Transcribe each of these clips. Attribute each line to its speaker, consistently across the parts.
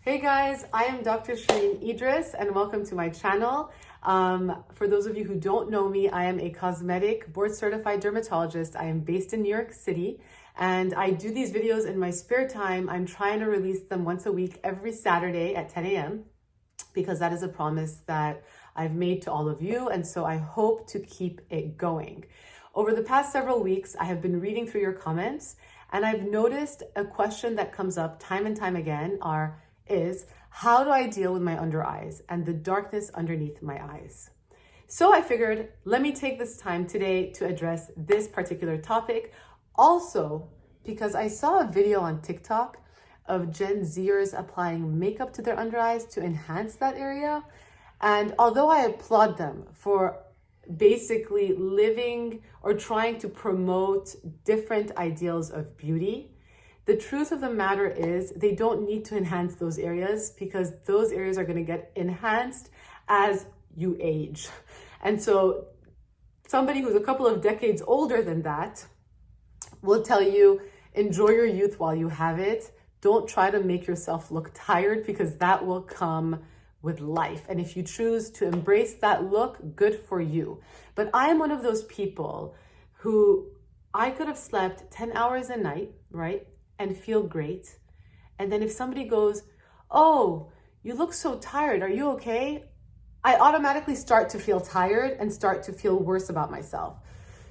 Speaker 1: Hey guys, I am Dr. Shereene Idriss and welcome to my channel. For those of you who don't know me, I am a cosmetic board certified dermatologist. I am based in New York City and I do these videos in my spare time. I'm trying to release them once a week, every Saturday at 10 a.m. because that is a promise that I've made to all of you. And so I hope to keep it going. Over the past several weeks, I have been reading through your comments and I've noticed a question that comes up time and time again is how do I deal with my under eyes and the darkness underneath my eyes? So I figured, let me take this time today to address this particular topic. Also, because I saw a video on TikTok of Gen Zers applying makeup to their under eyes to enhance that area. And although I applaud them for basically living or trying to promote different ideals of beauty, the truth of the matter is they don't need to enhance those areas because those areas are going to get enhanced as you age. And so somebody who's a couple of decades older than that will tell you, enjoy your youth while you have it. Don't try to make yourself look tired because that will come with life. And if you choose to embrace that look, good for you. But I am one of those people who I could have slept 10 hours a night, right? And feel great. And then if somebody goes, oh, you look so tired, are you okay? I automatically start to feel tired and start to feel worse about myself.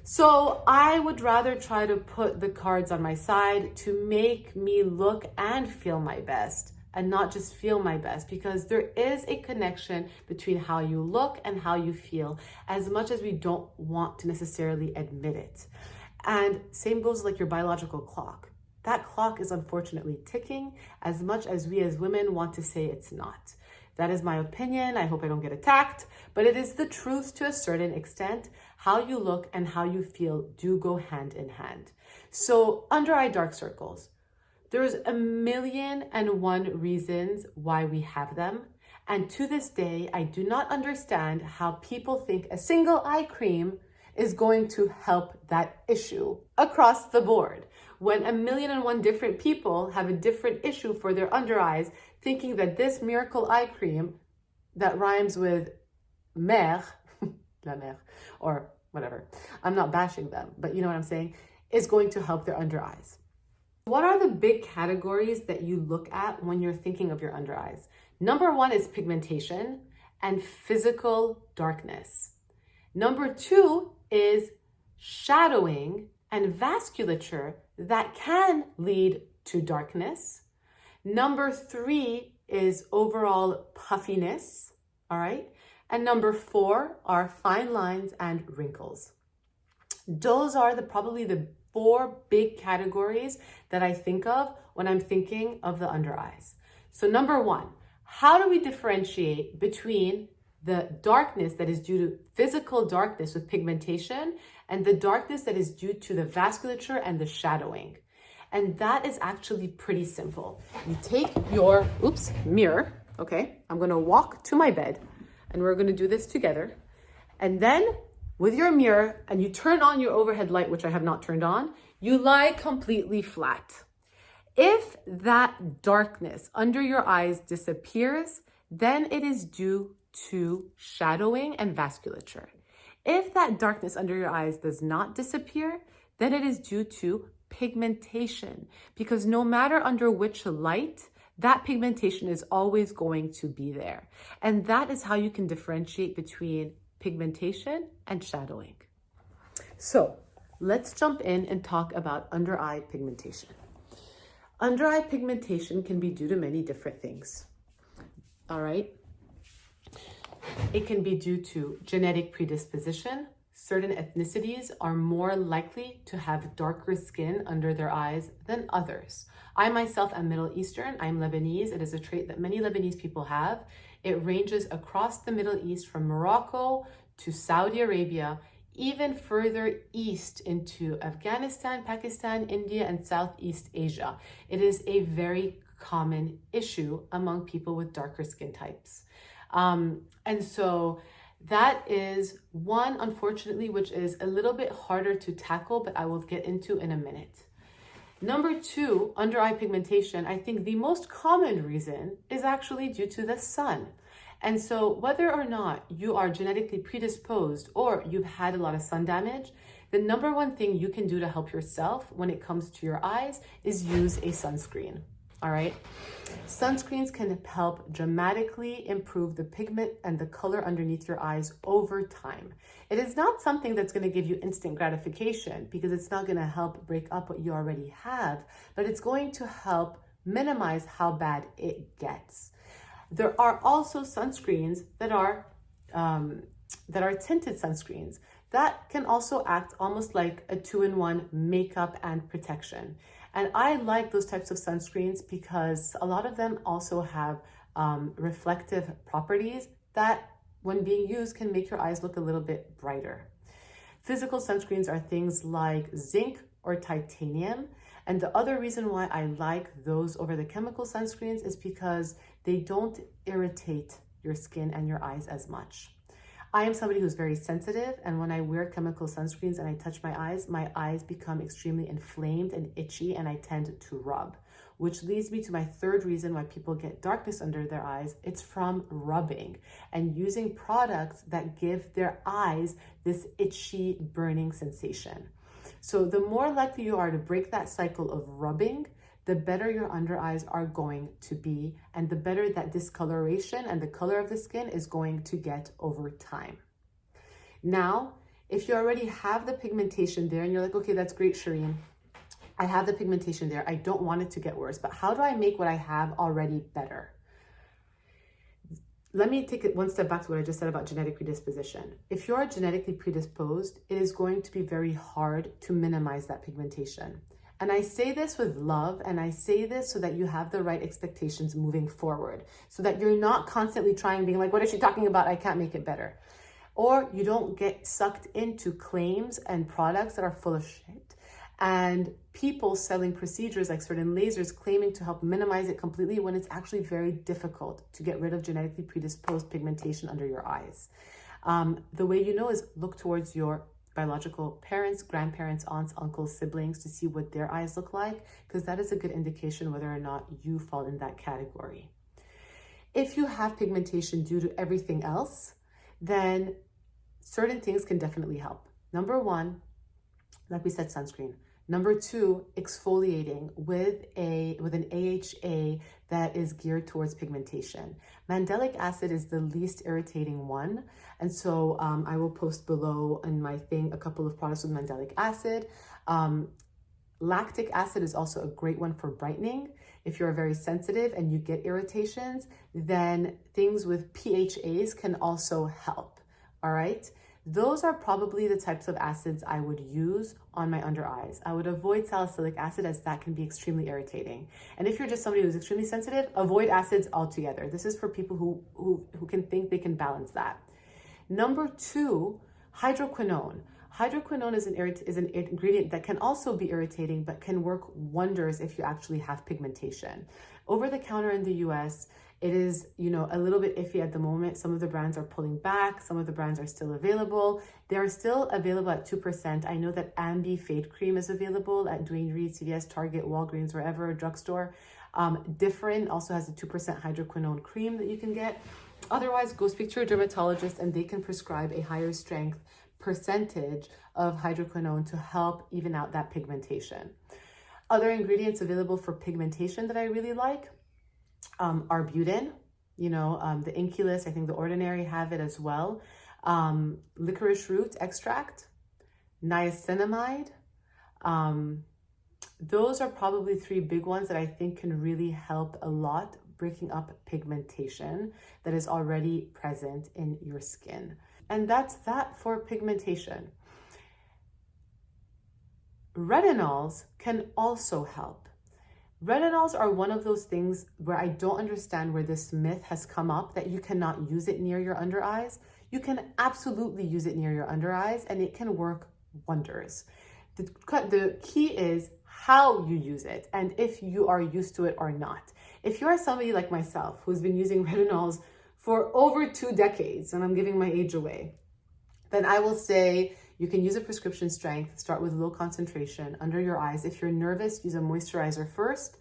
Speaker 1: So I would rather try to put the cards on my side to make me look and feel my best and not just feel my best, because there is a connection between how you look and how you feel, as much as we don't want to necessarily admit it. And same goes like your biological clock. That clock is unfortunately ticking as much as we as women want to say it's not. That is my opinion. I hope I don't get attacked, but it is the truth to a certain extent. How you look and how you feel do go hand in hand. So under eye dark circles, there's 1,000,001 reasons why we have them. And to this day, I do not understand how people think a single eye cream is going to help that issue across the board. When 1,000,001 different people have a different issue for their under eyes, thinking that this miracle eye cream that rhymes with mère, la mère, or whatever, I'm not bashing them, but you know what I'm saying, is going to help their under eyes. What are the big categories that you look at when you're thinking of your under eyes? Number one is pigmentation and physical darkness. Number two is shadowing and vasculature that can lead to darkness. Number three is overall puffiness, all right? And number four are fine lines and wrinkles. Those are probably the four big categories that I think of when I'm thinking of the under eyes. So number one, how do we differentiate between the darkness that is due to physical darkness with pigmentation and the darkness that is due to the vasculature and the shadowing? And that is actually pretty simple. You take your, mirror, okay? I'm gonna walk to my bed and we're gonna do this together. And then with your mirror, and you turn on your overhead light, which I have not turned on, you lie completely flat. If that darkness under your eyes disappears, then it is due to shadowing and vasculature. If that darkness under your eyes does not disappear, then it is due to pigmentation, because no matter under which light, that pigmentation is always going to be there. And that is how you can differentiate between pigmentation and shadowing. So let's jump in and talk about under eye pigmentation. Under eye pigmentation can be due to many different things. All right. It can be due to genetic predisposition. Certain ethnicities are more likely to have darker skin under their eyes than others. I myself am Middle Eastern. I'm Lebanese. It is a trait that many Lebanese people have. It ranges across the Middle East from Morocco to Saudi Arabia, even further east into Afghanistan, Pakistan, India, and Southeast Asia. It is a very common issue among people with darker skin types. And so that is one, unfortunately, which is a little bit harder to tackle, but I will get into in a minute. Number two, under eye pigmentation, I think the most common reason is actually due to the sun. And so whether or not you are genetically predisposed or you've had a lot of sun damage, the number one thing you can do to help yourself when it comes to your eyes is use a sunscreen. All right. Sunscreens can help dramatically improve the pigment and the color underneath your eyes over time. It is not something that's going to give you instant gratification because it's not going to help break up what you already have, but it's going to help minimize how bad it gets. There are also sunscreens that are tinted sunscreens that can also act almost like a 2-in-1 makeup and protection. And I like those types of sunscreens because a lot of them also have reflective properties that, when being used, can make your eyes look a little bit brighter. Physical sunscreens are things like zinc or titanium. And the other reason why I like those over the chemical sunscreens is because they don't irritate your skin and your eyes as much. I am somebody who's very sensitive, and when I wear chemical sunscreens and I touch my eyes become extremely inflamed and itchy, and I tend to rub, which leads me to my third reason why people get darkness under their eyes. It's from rubbing and using products that give their eyes this itchy, burning sensation. So the more likely you are to break that cycle of rubbing, the better your under eyes are going to be, and the better that discoloration and the color of the skin is going to get over time. Now, if you already have the pigmentation there and you're like, okay, that's great, Shereene, I have the pigmentation there, I don't want it to get worse, but how do I make what I have already better? Let me take it one step back to what I just said about genetic predisposition. If you are genetically predisposed, it is going to be very hard to minimize that pigmentation. And I say this with love, and I say this so that you have the right expectations moving forward, so that you're not constantly trying, being like, what is she talking about? I can't make it better. Or you don't get sucked into claims and products that are full of shit, and people selling procedures like certain lasers claiming to help minimize it completely when it's actually very difficult to get rid of genetically predisposed pigmentation under your eyes. The way you know is look towards your biological parents, grandparents, aunts, uncles, siblings to see what their eyes look like, because that is a good indication whether or not you fall in that category. If you have pigmentation due to everything else, then certain things can definitely help. Number one, like we said, sunscreen. Number two, exfoliating with an AHA that is geared towards pigmentation. Mandelic acid is the least irritating one. And so I will post below in my thing a couple of products with mandelic acid. Lactic acid is also a great one for brightening. If you're very sensitive and you get irritations, then things with PHAs can also help, all right? Those are probably the types of acids I would use on my under eyes. I would avoid salicylic acid, as that can be extremely irritating. And if you're just somebody who's extremely sensitive, avoid acids altogether. This is for people who can think they can balance that. Number two, hydroquinone. Hydroquinone is an ingredient that can also be irritating, but can work wonders if you actually have pigmentation. Over the counter in the US, it is, a little bit iffy at the moment. Some of the brands are pulling back. Some of the brands are still available. They are still available at 2%. I know that Ambi Fade Cream is available at Duane Reade, CVS, Target, Walgreens, wherever, drugstore. Different also has a 2% hydroquinone cream that you can get. Otherwise, go speak to your dermatologist and they can prescribe a higher strength percentage of hydroquinone to help even out that pigmentation. Other ingredients available for pigmentation that I really like arbutin, the Inculus, I think the Ordinary have it as well. Licorice root extract, niacinamide. Those are probably three big ones that I think can really help a lot breaking up pigmentation that is already present in your skin. And that's that for pigmentation. Retinols can also help. Retinols are one of those things where I don't understand where this myth has come up that you cannot use it near your under eyes. You can absolutely use it near your under eyes and it can work wonders. The key is how you use it and if you are used to it or not. If you are somebody like myself who's been using retinols for over 2 decades, and I'm giving my age away, then I will say You can use a prescription strength, start with low concentration under your eyes. If you're nervous, use a moisturizer first.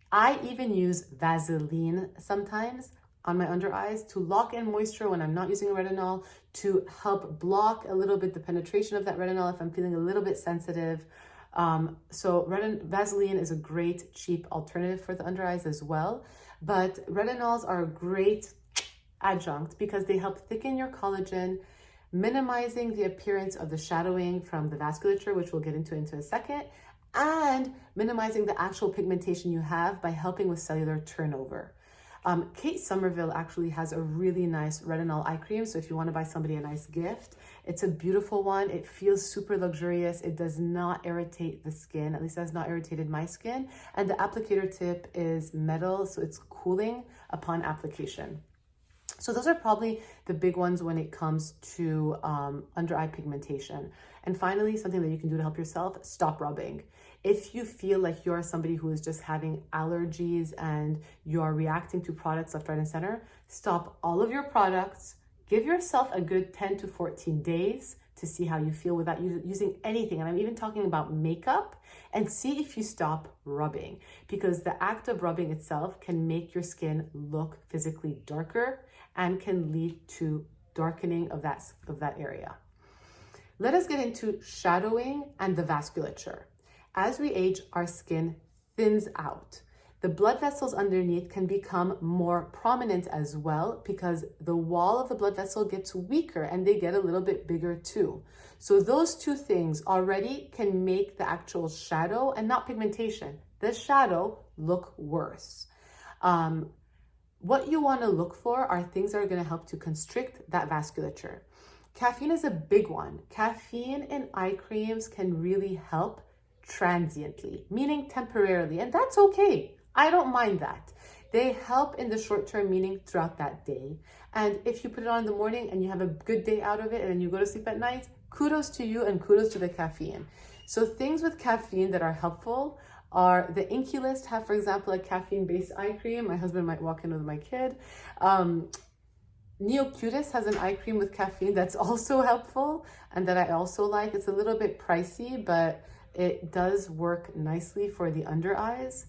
Speaker 1: I even use Vaseline sometimes on my under eyes to lock in moisture when I'm not using retinol, to help block a little bit the penetration of that retinol if I'm feeling a little bit sensitive. Vaseline is a great cheap alternative for the under eyes as well. But retinols are a great adjunct because they help thicken your collagen, minimizing the appearance of the shadowing from the vasculature, which we'll get into a second, and minimizing the actual pigmentation you have by helping with cellular turnover. Kate Somerville actually has a really nice retinol eye cream. So if you want to buy somebody a nice gift, it's a beautiful one. It feels super luxurious. It does not irritate the skin. At least it has not irritated my skin. And the applicator tip is metal, so it's cooling upon application. So those are probably the big ones when it comes to under eye pigmentation. And finally, something that you can do to help yourself, stop rubbing. If you feel like you're somebody who is just having allergies and you're reacting to products left, right, and center, stop all of your products. Give yourself a good 10 to 14 days to see how you feel without using anything. And I'm even talking about makeup, and see if you stop rubbing, because the act of rubbing itself can make your skin look physically darker and can lead to darkening of that area. Let us get into shadowing and the vasculature. As we age, our skin thins out. The blood vessels underneath can become more prominent as well because the wall of the blood vessel gets weaker and they get a little bit bigger too. So those two things already can make the actual shadow, and not pigmentation, the shadow, look worse. What you want to look for are things that are going to help to constrict that vasculature. Caffeine is a big one. Caffeine in eye creams can really help transiently, meaning temporarily, and that's okay. I don't mind that. They help in the short term, meaning throughout that day. And if you put it on in the morning and you have a good day out of it and then you go to sleep at night, kudos to you and kudos to the caffeine. So things with caffeine that are helpful are the Inculist have, for example, a caffeine-based eye cream. My husband might walk in with my kid. Neocutis has an eye cream with caffeine that's also helpful and that I also like. It's a little bit pricey, but it does work nicely for the under eyes.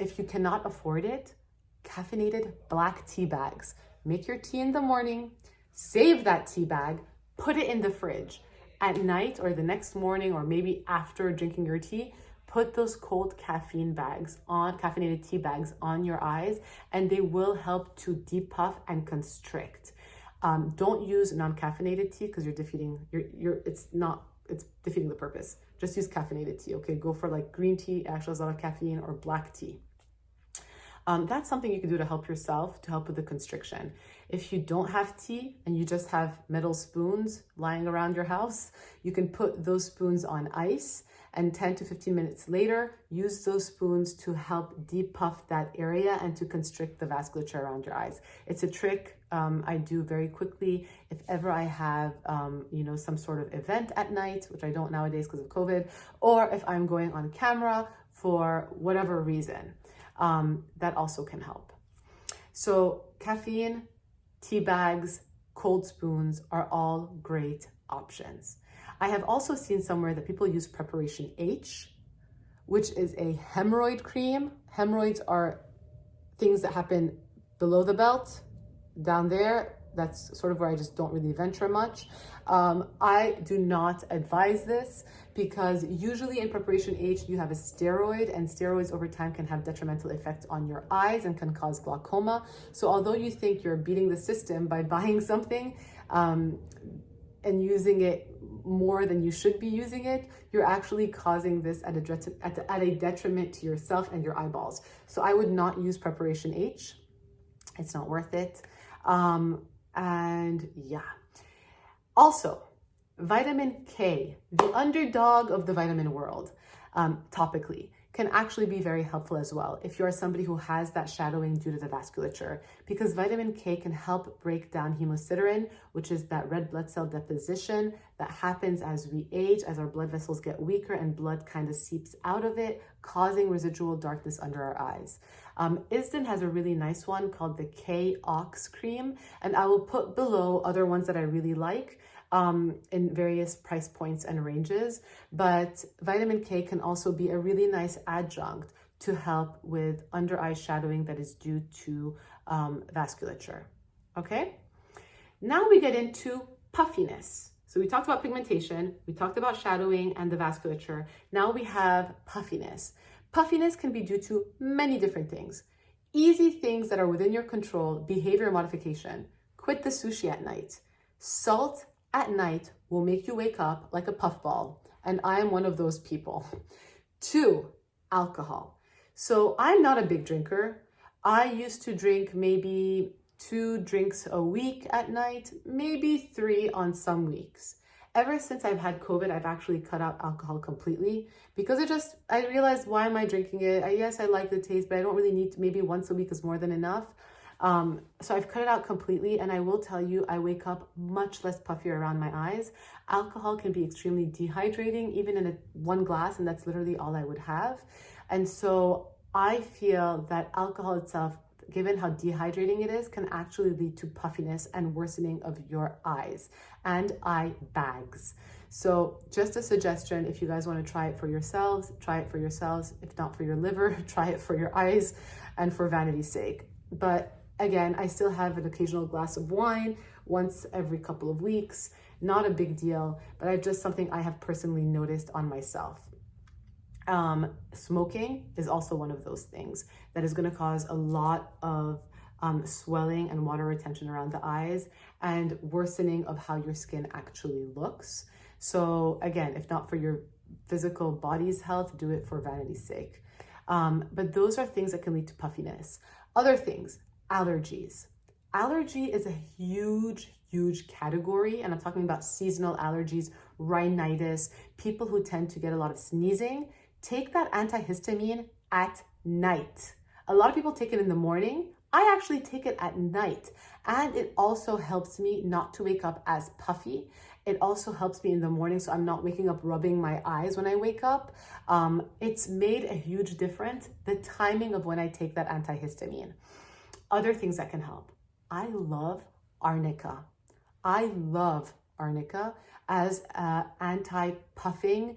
Speaker 1: If you cannot afford it, caffeinated black tea bags. Make your tea in the morning, save that tea bag, put it in the fridge. At night or the next morning, or maybe after drinking your tea, put those cold caffeinated tea bags on your eyes, and they will help to depuff and constrict. Don't use non-caffeinated tea because it's defeating the purpose. Just use caffeinated tea, okay? Go for like green tea, actually has a lot of caffeine, or black tea. That's something you can do to help yourself, to help with the constriction. If you don't have tea and you just have metal spoons lying around your house, you can put those spoons on ice, and 10 to 15 minutes later, use those spoons to help depuff that area and to constrict the vasculature around your eyes. It's a trick I do very quickly if ever I have, some sort of event at night, which I don't nowadays because of COVID, or if I'm going on camera for whatever reason. That also can help. So caffeine, tea bags, cold spoons are all great options. I have also seen somewhere that people use Preparation H, which is a hemorrhoid cream. Hemorrhoids are things that happen below the belt, down there. That's sort of where I just don't really venture much. I do not advise this because usually in Preparation H, you have a steroid, and steroids over time can have detrimental effects on your eyes and can cause glaucoma. So although you think you're beating the system by buying something and using it more than you should be using it, you're actually causing this at a detriment to yourself and your eyeballs. So I would not use Preparation H. It's not worth it. And yeah. Also, vitamin K, the underdog of the vitamin world, topically, can actually be very helpful as well if you are somebody who has that shadowing due to the vasculature, because vitamin K can help break down hemosiderin, which is that red blood cell deposition that happens as we age, as our blood vessels get weaker and blood kind of seeps out of it, causing residual darkness under our eyes. Isden has a really nice one called the K-Ox cream, and I will put below other ones that I really like. in various price points and ranges. But vitamin K can also be a really nice adjunct to help with under eye shadowing that is due to vasculature. Okay, now we get into puffiness. So we talked about pigmentation, we talked about shadowing and the vasculature. Now we have puffiness. Puffiness can be due to many different things. Easy things that are within your control: behavior modification. Quit the sushi at night. Salt at night will make you wake up like a puffball, and I am one of those people. 2, alcohol. So I'm not a big drinker. I used to drink maybe 2 drinks a week at night, maybe 3 on some weeks. Ever since I've had COVID, I've actually cut out alcohol completely because I realized, why am I drinking it? Yes, I like the taste, but I don't really need to. Maybe once a week is more than enough. So I've cut it out completely, and I will tell you, I wake up much less puffier around my eyes. Alcohol can be extremely dehydrating, even in one glass, and that's literally all I would have. And so I feel that alcohol itself, given how dehydrating it is, can actually lead to puffiness and worsening of your eyes and eye bags. So just a suggestion, if you guys want to try it for yourselves, try it for yourselves. If not for your liver, try it for your eyes and for vanity's sake. But again, I still have an occasional glass of wine once every couple of weeks. Not a big deal, but I've just something I have personally noticed on myself. Smoking is also one of those things that is going to cause a lot of swelling and water retention around the eyes and worsening of how your skin actually looks. So again, if not for your physical body's health, do it for vanity's sake. But those are things that can lead to puffiness. Other things, allergies. Allergy is a huge category, and I'm talking about seasonal allergies, rhinitis, people who tend to get a lot of sneezing. Take that antihistamine at night. A lot of people take it in the morning. I actually take it at night, and it also helps me not to wake up as puffy. It also helps me in the morning, so I'm not waking up rubbing my eyes when I wake up. It's made a huge difference, the timing of when I take that antihistamine. Other things that can help. I love arnica. I love arnica as an anti-puffing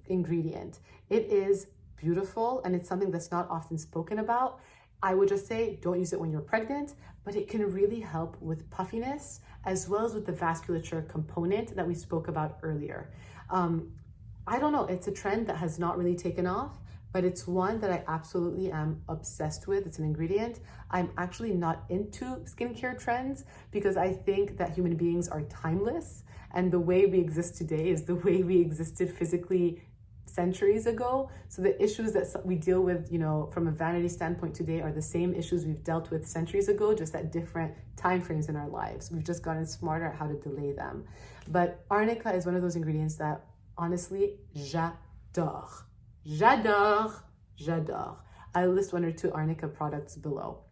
Speaker 1: ingredient. It is beautiful, and it's something that's not often spoken about. I would just say, don't use it when you're pregnant, but it can really help with puffiness as well as with the vasculature component that we spoke about earlier. I don't know, it's a trend that has not really taken off, but it's one that I absolutely am obsessed with. It's an ingredient. I'm actually not into skincare trends because I think that human beings are timeless, and the way we exist today is the way we existed physically centuries ago. So the issues that we deal with, from a vanity standpoint today are the same issues we've dealt with centuries ago, just at different time frames in our lives. We've just gotten smarter at how to delay them. But arnica is one of those ingredients that honestly, j'adore. I'll list 1 or 2 arnica products below.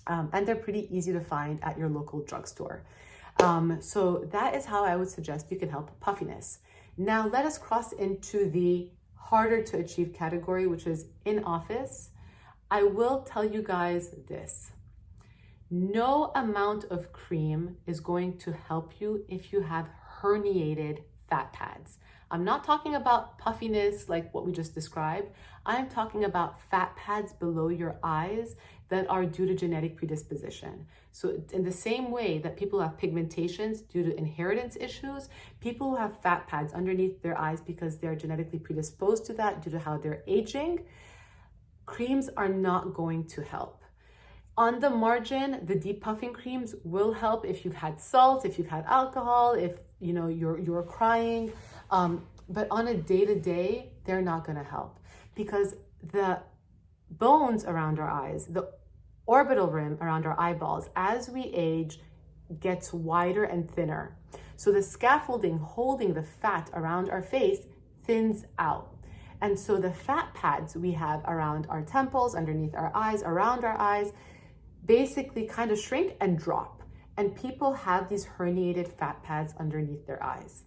Speaker 1: And they're pretty easy to find at your local drugstore. So that is how I would suggest you can help puffiness. Now let us cross into the harder to achieve category, which is in office. I will tell you guys this. No amount of cream is going to help you if you have herniated fat pads. I'm not talking about puffiness like what we just described. I'm talking about fat pads below your eyes that are due to genetic predisposition. So in the same way that people have pigmentations due to inheritance issues, people who have fat pads underneath their eyes because they're genetically predisposed to that due to how they're aging, creams are not going to help. On the margin, the depuffing creams will help if you've had salt, if you've had alcohol, if you're crying. But on a day-to-day, they're not going to help because the bones around our eyes, the orbital rim around our eyeballs, as we age, gets wider and thinner. So the scaffolding holding the fat around our face thins out. And so the fat pads we have around our temples, underneath our eyes, around our eyes, basically kind of shrink and drop. And people have these herniated fat pads underneath their eyes.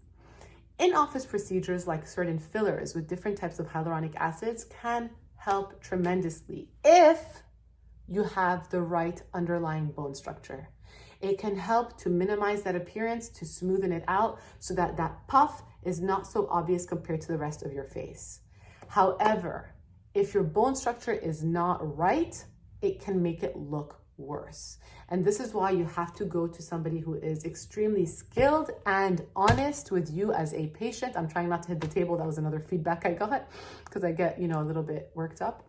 Speaker 1: In-office procedures like certain fillers with different types of hyaluronic acids can help tremendously if you have the right underlying bone structure. It can help to minimize that appearance, to smoothen it out so that that puff is not so obvious compared to the rest of your face. However, if your bone structure is not right, it can make it look worse. And this is why you have to go to somebody who is extremely skilled and honest with you as a patient. I'm trying not to hit the table. That was another feedback I got because I get, a little bit worked up.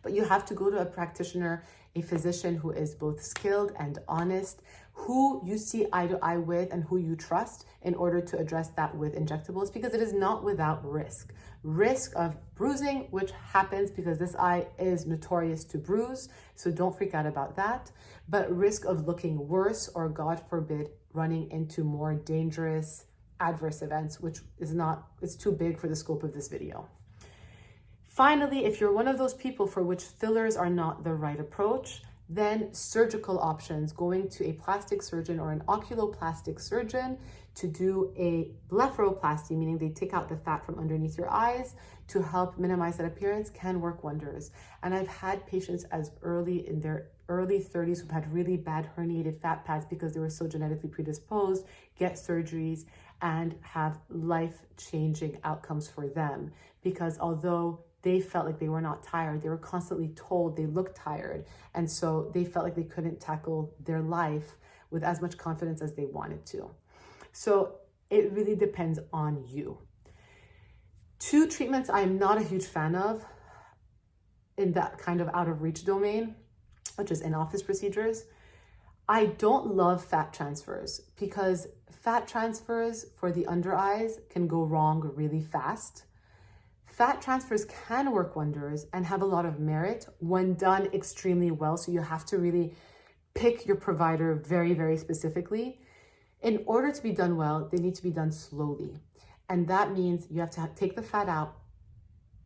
Speaker 1: But you have to go to a practitioner, a physician who is both skilled and honest, who you see eye to eye with and who you trust in order to address that with injectables, because it is not without risk. Risk of bruising, which happens because this eye is notorious to bruise, so don't freak out about that. But risk of looking worse or, God forbid, running into more dangerous adverse events, which is not, it's too big for the scope of this video. Finally, if you're one of those people for which fillers are not the right approach, then surgical options, going to a plastic surgeon or an oculoplastic surgeon to do a blepharoplasty, meaning they take out the fat from underneath your eyes to help minimize that appearance, can work wonders. And I've had patients as early in their early 30s who've had really bad herniated fat pads because they were so genetically predisposed, get surgeries and have life-changing outcomes for them. Because although they felt like they were not tired, they were constantly told they looked tired. And so they felt like they couldn't tackle their life with as much confidence as they wanted to. So it really depends on you. Two treatments I'm not a huge fan of in that kind of out of reach domain, which is in-office procedures. I don't love fat transfers because fat transfers for the under eyes can go wrong really fast. Fat transfers can work wonders and have a lot of merit when done extremely well. So you have to really pick your provider very, very specifically. In order to be done well, they need to be done slowly. And that means you have to take the fat out,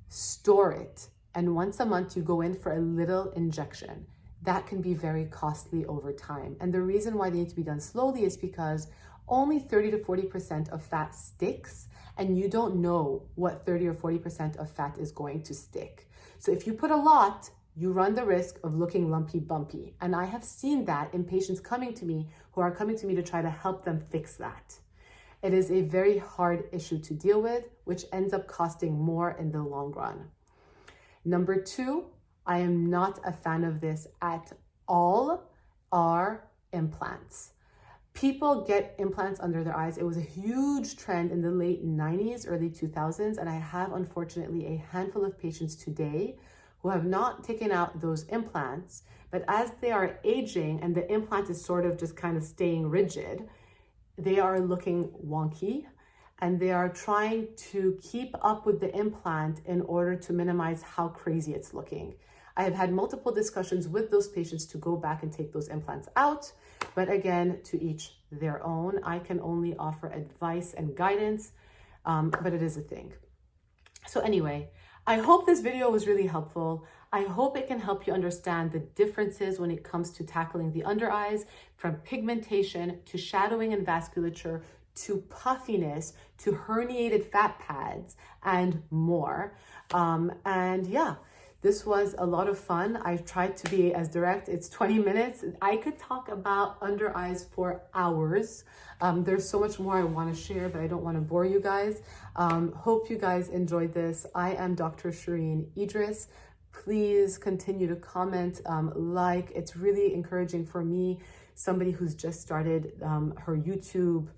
Speaker 1: store it, and once a month you go in for a little injection. That can be very costly over time. And the reason why they need to be done slowly is because only 30 to 40% of fat sticks, and you don't know what 30 or 40% of fat is going to stick. So if you put a lot, you run the risk of looking lumpy bumpy. And I have seen that in patients coming to me who are coming to me to try to help them fix that. It is a very hard issue to deal with, which ends up costing more in the long run. Number two, I am not a fan of this at all, are implants. People get implants under their eyes. It was a huge trend in the late 90s, early 2000s, and I have unfortunately a handful of patients today who have not taken out those implants, but as they are aging and the implant is sort of just kind of staying rigid, they are looking wonky and they are trying to keep up with the implant in order to minimize how crazy it's looking. I have had multiple discussions with those patients to go back and take those implants out, but again, to each their own. I can only offer advice and guidance, but it is a thing. So anyway, I hope this video was really helpful. I hope it can help you understand the differences when it comes to tackling the under eyes, from pigmentation to shadowing and vasculature, to puffiness, to herniated fat pads, and more. And yeah, this was a lot of fun. I tried to be as direct. It's 20 minutes. I could talk about under eyes for hours. There's so much more I want to share, but I don't want to bore you guys. Hope you guys enjoyed this. I am Dr. Shereene Idriss. Please continue to comment, like. It's really encouraging for me, somebody who's just started her YouTube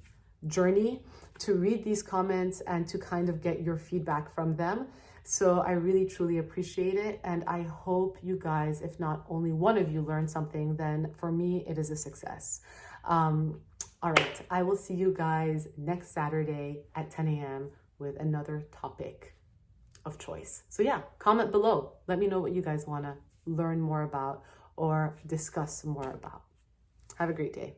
Speaker 1: journey, to read these comments and to kind of get your feedback from them. So I really, truly appreciate it. And I hope you guys, if not only one of you, learned something, then for me, it is a success. All right, I will see you guys next Saturday at 10 a.m. with another topic of choice. So yeah, comment below. Let me know what you guys want to learn more about or discuss more about. Have a great day.